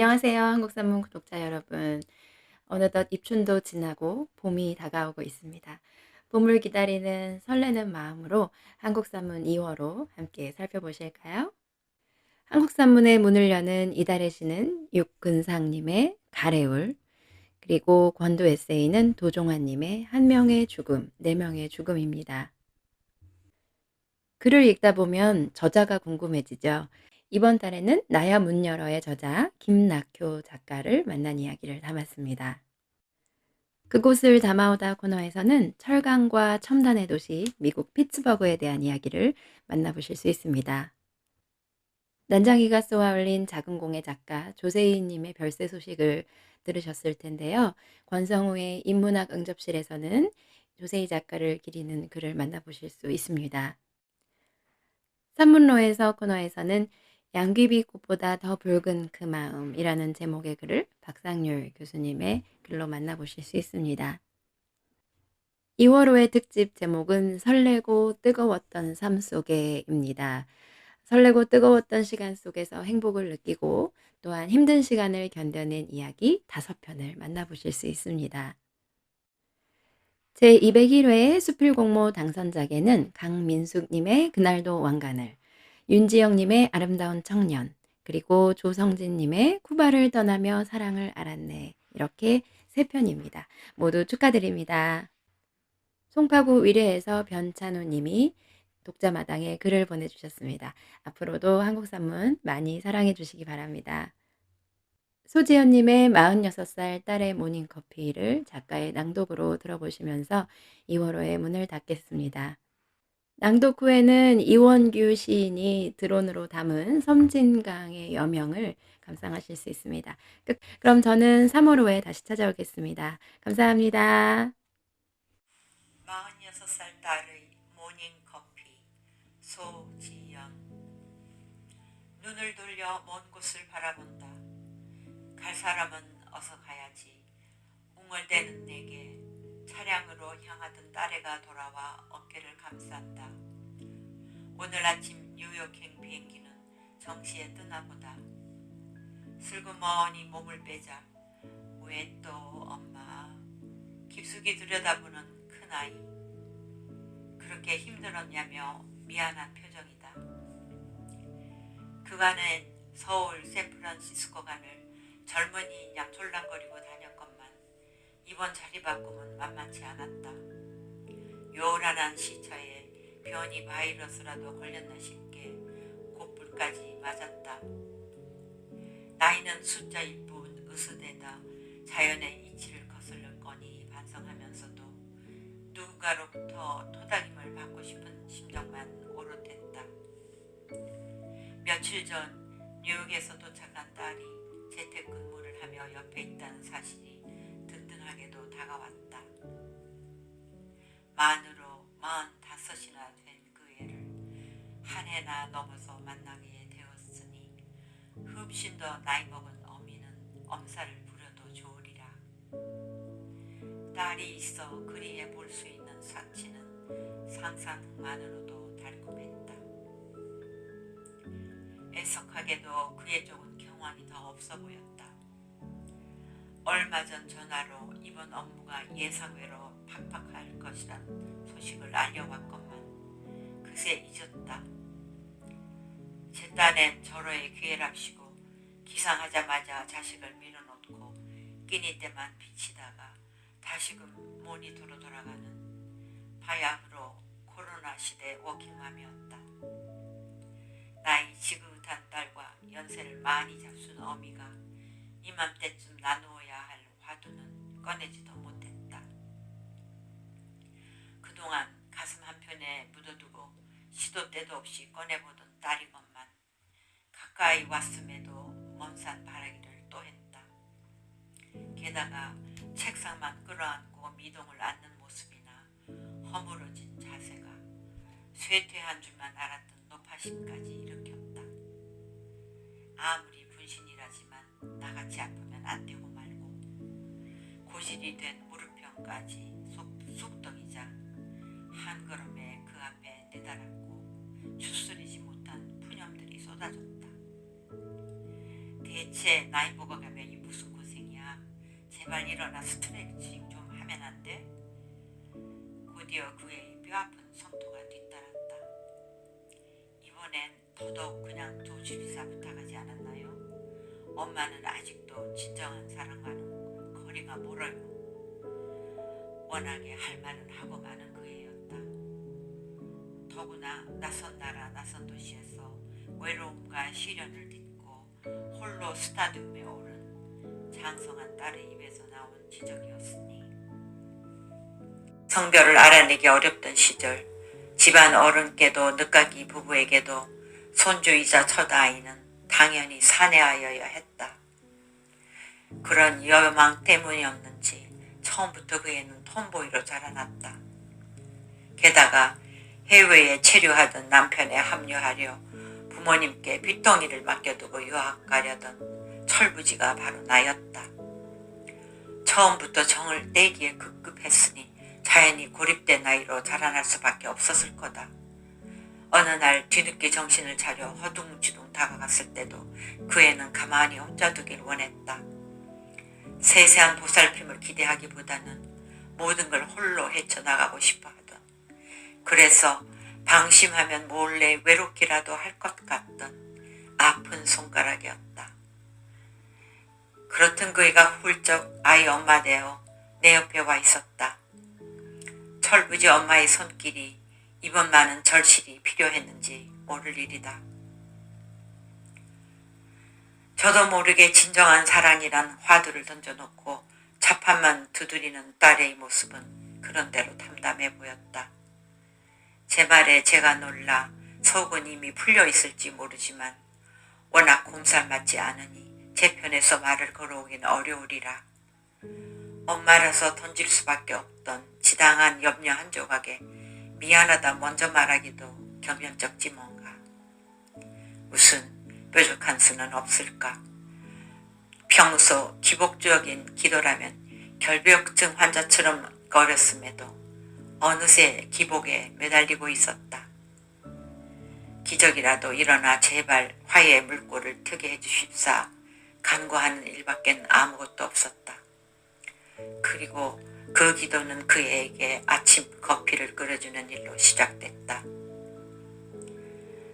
안녕하세요. 한국산문 구독자 여러분. 어느덧 입춘도 지나고 봄이 다가오고 있습니다. 봄을 기다리는 설레는 마음으로 한국산문 2월호 함께 살펴보실까요? 한국산문의 문을 여는 이달의 시는 육근상님의 가래울, 그리고 권도 에세이는 도종환님의 한 명의 죽음, 네 명의 죽음입니다. 글을 읽다 보면 저자가 궁금해지죠. 이번 달에는 나야 문 열어의 저자 김낙효 작가를 만난 이야기를 담았습니다. 그곳을 담아오다 코너에서는 철강과 첨단의 도시 미국 피츠버그에 대한 이야기를 만나보실 수 있습니다. 난장이가 쏘아올린 작은 공예 작가 조세희님의 별세 소식을 들으셨을 텐데요. 권성우의 인문학 응접실에서는 조세희 작가를 기리는 글을 만나보실 수 있습니다. 산문로에서 코너에서는 양귀비 꽃보다 더 붉은 그 마음이라는 제목의 글을 박상률 교수님의 글로 만나보실 수 있습니다. 2월호의 특집 제목은 설레고 뜨거웠던 삶 속에입니다. 설레고 뜨거웠던 시간 속에서 행복을 느끼고 또한 힘든 시간을 견뎌낸 이야기 5편을 만나보실 수 있습니다. 제201회 수필공모 당선작에는 강민숙님의 그날도 왕관을, 윤지영님의 아름다운 청년, 그리고 조성진님의 쿠바를 떠나며 사랑을 알았네. 이렇게 3편입니다. 모두 축하드립니다. 송파구 위례에서 변찬우님이 독자마당에 글을 보내주셨습니다. 앞으로도 한국산문 많이 사랑해 주시기 바랍니다. 소지연님의 46살 딸의 모닝커피를 작가의 낭독으로 들어보시면서 2월호의 문을 닫겠습니다. 낭독 후에는 이원규 시인이 드론으로 담은 섬진강의 여명을 감상하실 수 있습니다. 그럼 저는 3월호에 다시 찾아오겠습니다. 감사합니다. 46살 딸의 모닝커피. 소지연. 눈을 돌려 먼 곳을 바라본다. 갈 사람은 어서 가야지. 웅얼대는 내게 차량으로 향하던 딸애가 돌아와 어깨를 감싼다. 오늘 아침 뉴욕행 비행기는 정시에 뜨나보다. 슬그머니 몸을 빼자. 왜 또 엄마. 깊숙이 들여다보는 큰아이. 그렇게 힘들었냐며 미안한 표정이다. 그간엔 서울 샌프란시스코 간을 젊은이 양 졸랑거리고 다녔건만 이번 자리바꿈은 만만치 않았다. 요란한 시차에 변이 바이러스라도 걸렸나 싶게 곧불까지 맞았다. 나이는 숫자일 뿐 으스대다 자연의 이치를 거슬러 거니 반성하면서도 누군가로부터 토닥임을 받고 싶은 심정만 오롯했다. 며칠 전 뉴욕에서 도착한 딸이 재택근무를 하며 옆에 있다는 사실이 든든하게도 다가왔다. 만으로 45이나 된 그 애를 한 해나 넘어서 만나게 되었으니 흠씬 더 나이 먹은 어미는 엄살을 부려도 좋으리라. 딸이 있어 그리에 볼 수 있는 사치는 상상만으로도 달콤했다. 애석하게도 그의 쪽은 경황이 더 없어 보였다. 얼마 전 전화로 이번 업무가 예상외로 팍팍할 것이란 소식을 알려왔건만 그새 잊었다. 제 딴엔 절호의 기회랍시고 기상하자마자 자식을 밀어놓고 끼니 때만 비치다가 다시금 모니터로 돌아가는 바야흐로 코로나 시대 워킹맘이었다. 나이 지긋한 딸과 연세를 많이 잡순 어미가 이맘때쯤 나누어야 할 화두는 꺼내지도 못했다. 그동안 가슴 한편에 묻어두고 시도 때도 없이 꺼내보던 딸이건만 가까이 왔음에도 먼산 바라기를 또 했다. 게다가 책상만 끌어안고 미동을 않는 모습이나 허물어진 자세가 쇠퇴한 줄만 알았던 노파심까지 일으켰다. 아무리 분신이라지만 나같이 아프면 안 되고 말고 고질이 된 무릎병까지 쑥덕이자 한 걸음에 그 앞에 내달았고 추스리지 못한 푸념들이 쏟아졌다. 대체 나이 먹어가면 이 무슨 고생이야. 제발 일어나 스트레칭 좀 하면 안 돼? 곧이어 그의 뼈아픈 손토가 뒤따랐다. 이번엔 더더욱 그냥 둬주리사 부탁하지 않았나요? 엄마는 아직도 진정한 사랑과는 거리가 멀어요. 워낙에 할 말은 하고 많은 그 애였다. 더구나 낯선 나라 낯선 도시에서 외로움과 시련을 딛고 홀로 스타디움에 오른 장성한 딸의 입에서 나온 지적이었으니 성별을 알아내기 어렵던 시절 집안 어른께도 늦가기 부부에게도 손주이자 첫 아이는 당연히 사내아여야 했다. 그런 여망 때문이었는지 처음부터 그 애는 톰보이로 자라났다. 게다가 해외에 체류하던 남편에 합류하려 부모님께 빚덩이를 맡겨두고 유학 가려던 철부지가 바로 나였다. 처음부터 정을 떼기에 급급했으니 자연히 고립된 아이로 자라날 수밖에 없었을 거다. 어느 날 뒤늦게 정신을 차려 허둥지둥 다가갔을 때도 그 애는 가만히 혼자 두길 원했다. 세세한 보살핌을 기대하기보다는 모든 걸 홀로 헤쳐나가고 싶어 하던, 그래서 방심하면 몰래 외롭기라도 할 것 같던 아픈 손가락이었다. 그렇던 그이가 훌쩍 아이 엄마 되어 내 옆에 와 있었다. 철부지 엄마의 손길이 이번만은 절실히 필요했는지 모를 일이다. 저도 모르게 진정한 사랑이란 화두를 던져놓고 자판만 두드리는 딸의 모습은 그런대로 담담해 보였다. 제 말에 제가 놀라 속은 이미 풀려 있을지 모르지만 워낙 곰살맞지 않으니 제 편에서 말을 걸어오긴 어려우리라. 엄마라서 던질 수밖에 없던 지당한 염려 한 조각에 미안하다 먼저 말하기도 겸연쩍지 뭔가. 무슨 뾰족한 수는 없을까? 평소 기복적인 기도라면 결벽증 환자처럼 거렸음에도 어느새 기복에 매달리고 있었다. 기적이라도 일어나 제발 화해의 물꼬를 트게 해주십사 간구하는 일밖엔 아무것도 없었다. 그리고 그 기도는 그에게 아침 커피를 끓여주는 일로 시작됐다.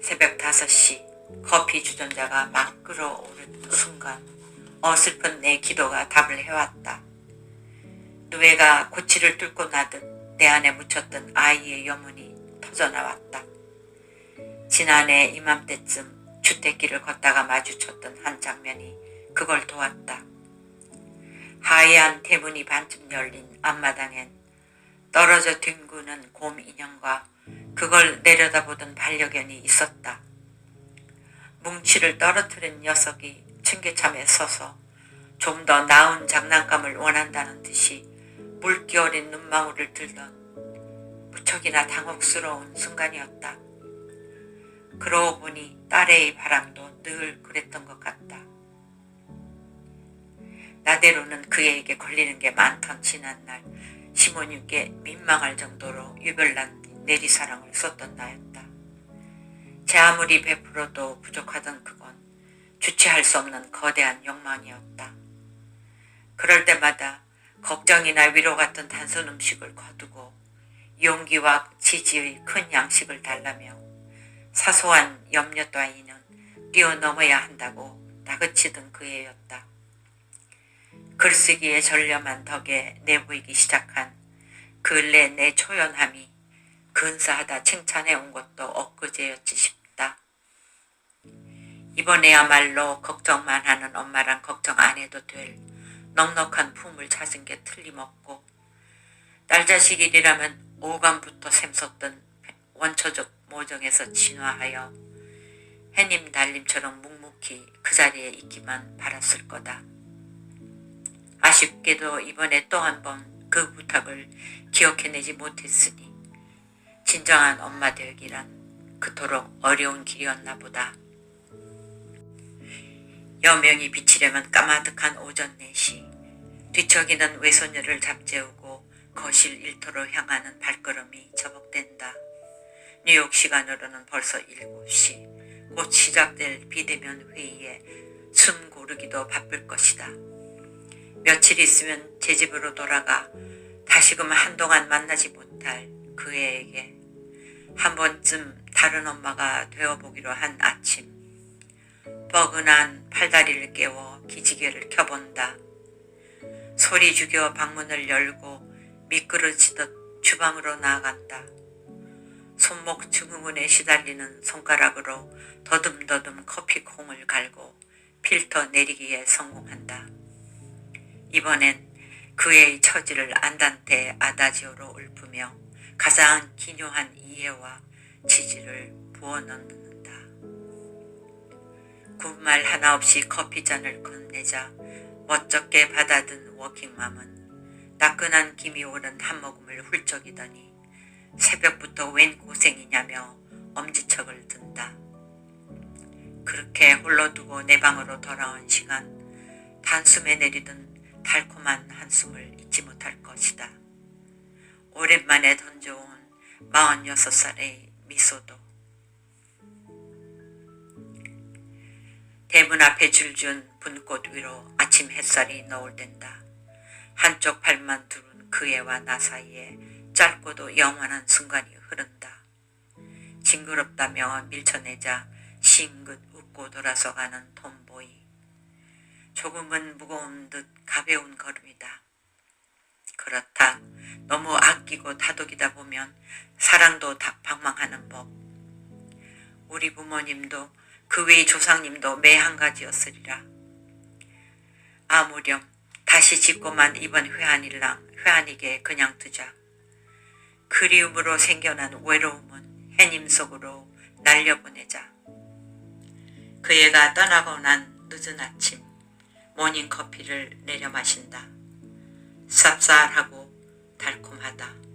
새벽 5시 커피 주전자가 막 끓어오른 순간 어슬픈 내 기도가 답을 해왔다. 누에가 고치를 뚫고 나듯 내 안에 묻혔던 아이의 염원이 터져나왔다. 지난해 이맘때쯤 주택길을 걷다가 마주쳤던 한 장면이 그걸 도왔다. 하얀 대문이 반쯤 열린 앞마당엔 떨어져 뒹구는 곰 인형과 그걸 내려다보던 반려견이 있었다. 뭉치를 떨어뜨린 녀석이 층계참에 서서 좀 더 나은 장난감을 원한다는 듯이 물결인 눈망울을 들던 무척이나 당혹스러운 순간이었다. 그러고 보니 딸의 바람도 늘 그랬던 것 같다. 나대로는 그에게 걸리는 게 많던 지난날 시모님께 민망할 정도로 유별난 내리사랑을 쏟던 나였다. 제 아무리 베풀어도 부족하던 그건 주체할 수 없는 거대한 욕망이었다. 그럴 때마다 걱정이나 위로 같은 단순 음식을 거두고 용기와 지지의 큰 양식을 달라며 사소한 염려 따위는 뛰어넘어야 한다고 다그치던 그 애였다. 글쓰기에 전념한 덕에 내보이기 시작한 근래 내 초연함이 근사하다 칭찬해 온 것도 엊그제였지 싶다. 이번에야말로 걱정만 하는 엄마랑 걱정 안 해도 될 넉넉한 품을 찾은 게 틀림없고, 딸 자식 일이라면 오감부터 샘솟던 원초적 모정에서 진화하여 해님 달님처럼 묵묵히 그 자리에 있기만 바랐을 거다. 아쉽게도 이번에 또 한 번 그 부탁을 기억해내지 못했으니 진정한 엄마 되기란 그토록 어려운 길이었나 보다. 여명이 비치려면 까마득한 오전 4시, 뒤척이는 외손녀를 잡재우고 거실 일터로 향하는 발걸음이 저벅된다. 뉴욕 시간으로는 벌써 7시, 곧 시작될 비대면 회의에 숨 고르기도 바쁠 것이다. 며칠 있으면 제 집으로 돌아가 다시금 한동안 만나지 못할 그 애에게 한 번쯤 다른 엄마가 되어보기로 한 아침, 뻐근한 팔다리를 깨워 기지개를 켜본다. 소리 죽여 방문을 열고 미끄러지듯 주방으로 나아간다. 손목 증후군에 시달리는 손가락으로 더듬더듬 커피콩을 갈고 필터 내리기에 성공한다. 이번엔 그의 처지를 안단테 아다지오로 읊으며 가장 기묘한 이해와 지지를 부어넣는다. 군말 하나 없이 커피잔을 건네자 멋쩍게 받아든 워킹맘은 따끈한 김이 오른 한 모금을 훌쩍이더니 새벽부터 웬 고생이냐며 엄지척을 든다. 그렇게 홀로 두고 내 방으로 돌아온 시간, 단숨에 내리던 달콤한 한숨을 잊지 못할 것이다. 오랜만에 던져온 46살의 미소도. 대문 앞에 줄준 분꽃 위로 아침 햇살이 너울댄다. 한쪽 발만 두른 그 애와 나 사이에 짧고도 영원한 순간이 흐른다. 징그럽다며 밀쳐내자 싱긋 웃고 돌아서 가는 톰보이. 조금은 무거운 듯 가벼운 걸음이다. 그렇다. 너무 아끼고 다독이다 보면 사랑도 방망하는 법. 우리 부모님도 그 외의 조상님도 매 한 가지였으리라. 아무렴 다시 짓고만 이번 회한이게 그냥 두자. 그리움으로 생겨난 외로움은 해님 속으로 날려보내자. 그 애가 떠나고 난 늦은 아침 모닝커피를 내려 마신다. 쌉쌀하고 달콤하다.